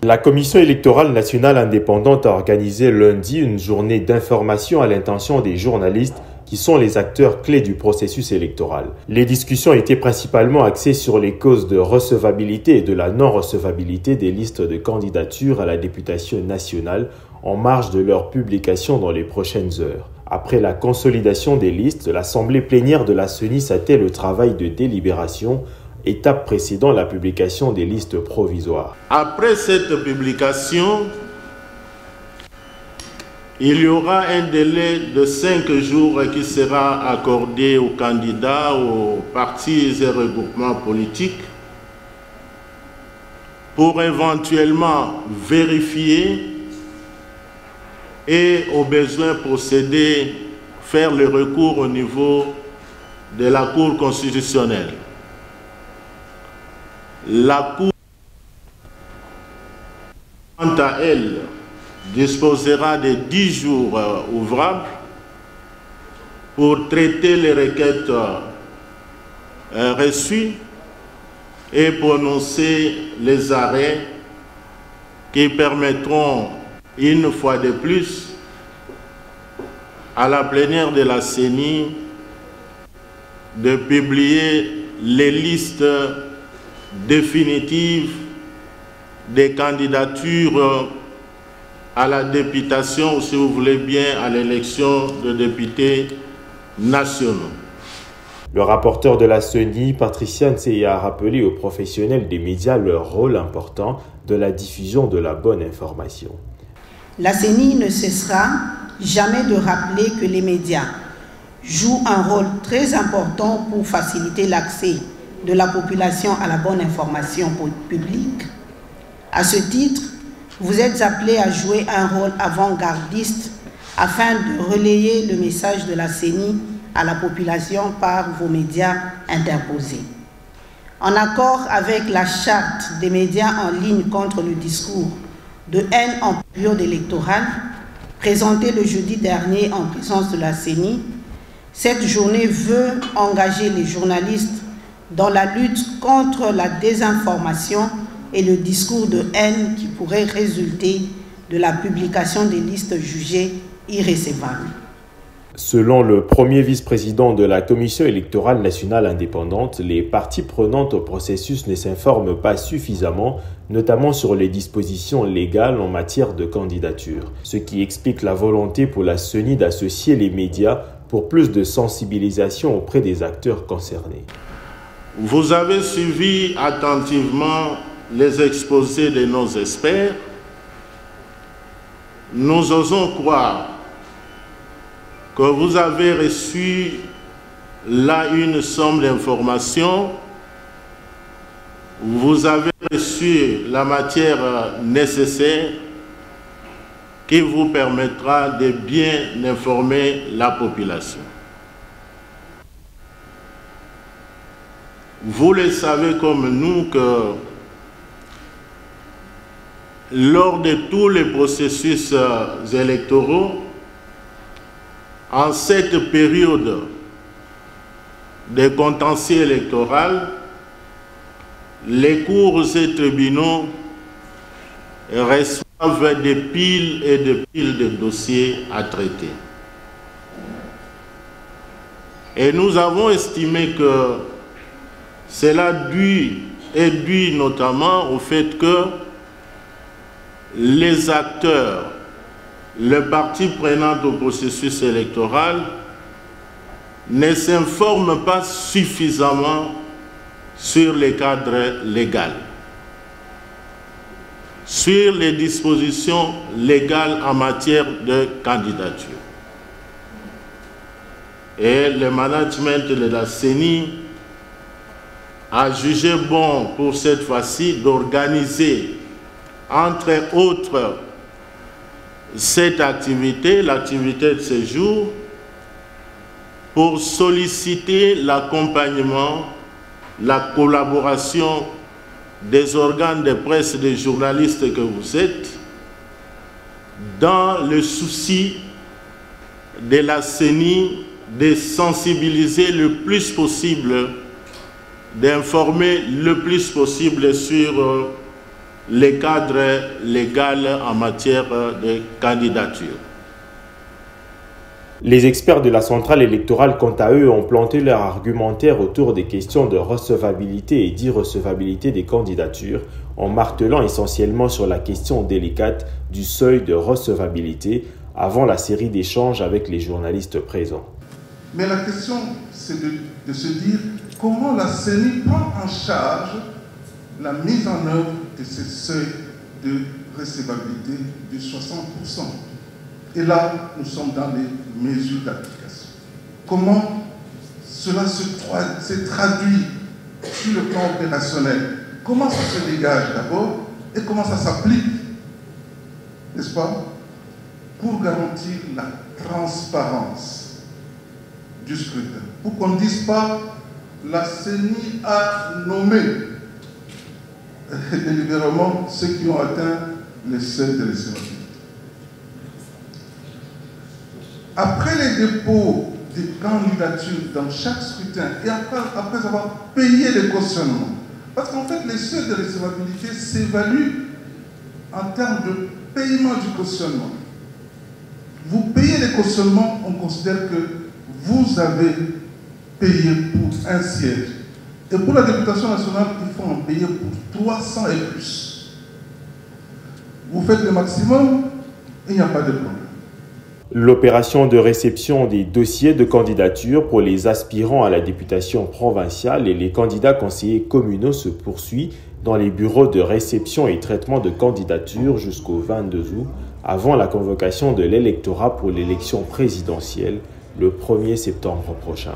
La Commission électorale nationale indépendante a organisé lundi une journée d'information à l'intention des journalistes qui sont les acteurs clés du processus électoral. Les discussions étaient principalement axées sur les causes de recevabilité et de la non-recevabilité des listes de candidatures à la députation nationale en marge de leur publication dans les prochaines heures. Après la consolidation des listes, l'Assemblée plénière de la CENI s'attelle le travail de délibération, étape précédant la publication des listes provisoires. Après cette publication, il y aura un délai de 5 jours qui sera accordé aux candidats, aux partis et regroupements politiques pour éventuellement vérifier et au besoin procéder, faire le recours au niveau de la Cour constitutionnelle. La Cour, quant à elle, disposera de 10 jours ouvrables pour traiter les requêtes reçues et prononcer les arrêts qui permettront, une fois de plus, à la plénière de la CENI de publier les listes définitive des candidatures à la députation, ou si vous voulez bien, à l'élection de députés nationaux. Le rapporteur de la CENI, Patricia Ntseye, a rappelé aux professionnels des médias leur rôle important de la diffusion de la bonne information. La CENI ne cessera jamais de rappeler que les médias jouent un rôle très important pour faciliter l'accès de la population à la bonne information publique. À ce titre, vous êtes appelés à jouer un rôle avant-gardiste afin de relayer le message de la CENI à la population par vos médias interposés. En accord avec la charte des médias en ligne contre le discours de haine en période électorale, présentée le jeudi dernier en présence de la CENI, cette journée veut engager les journalistes dans la lutte contre la désinformation et le discours de haine qui pourrait résulter de la publication des listes jugées irrécevables. Selon le premier vice-président de la Commission électorale nationale indépendante, les parties prenantes au processus ne s'informent pas suffisamment, notamment sur les dispositions légales en matière de candidature, ce qui explique la volonté pour la CENI d'associer les médias pour plus de sensibilisation auprès des acteurs concernés. Vous avez suivi attentivement les exposés de nos experts. Nous osons croire que vous avez reçu là une somme d'informations. Vous avez reçu la matière nécessaire qui vous permettra de bien informer la population. Vous le savez comme nous que lors de tous les processus électoraux, en cette période de contentieux électoral, les cours et tribunaux reçoivent des piles et des piles de dossiers à traiter. Et nous avons estimé que cela est dû notamment au fait que les acteurs, les parties prenantes au processus électoral ne s'informent pas suffisamment sur les cadres légaux, sur les dispositions légales en matière de candidature. Et le management de la CENI a jugé bon pour cette fois-ci d'organiser, entre autres, cette activité, l'activité de ce jour, pour solliciter l'accompagnement, la collaboration des organes de presse et des journalistes que vous êtes, dans le souci de la CENI de sensibiliser le plus possible, d'informer le plus possible sur les cadres légaux en matière de candidature. Les experts de la centrale électorale, quant à eux, ont planté leur argumentaire autour des questions de recevabilité et d'irrecevabilité des candidatures, en martelant essentiellement sur la question délicate du seuil de recevabilité avant la série d'échanges avec les journalistes présents. Mais la question, c'est de se dire comment la CENI prend en charge la mise en œuvre de ces seuils de recevabilité de 60%. Et là, nous sommes dans les mesures d'application. Comment cela se traduit sur le plan opérationnel? Comment ça se dégage d'abord et comment ça s'applique, n'est-ce pas, pour garantir la transparence du scrutin? Pour qu'on ne dise pas la CENI a nommé délibérément ceux qui ont atteint les seuils de recevabilité. Après les dépôts des candidatures dans chaque scrutin et après avoir payé les cautionnements, parce qu'en fait les seuils de recevabilité s'évaluent en termes de paiement du cautionnement. Vous payez les cautionnements, on considère que vous avez payé pour un siège. Et pour la députation nationale, il faut en payer pour 300 et plus. Vous faites le maximum, il n'y a pas de problème. L'opération de réception des dossiers de candidature pour les aspirants à la députation provinciale et les candidats conseillers communaux se poursuit dans les bureaux de réception et traitement de candidature jusqu'au 22 août, avant la convocation de l'électorat pour l'élection présidentielle le 1er septembre prochain.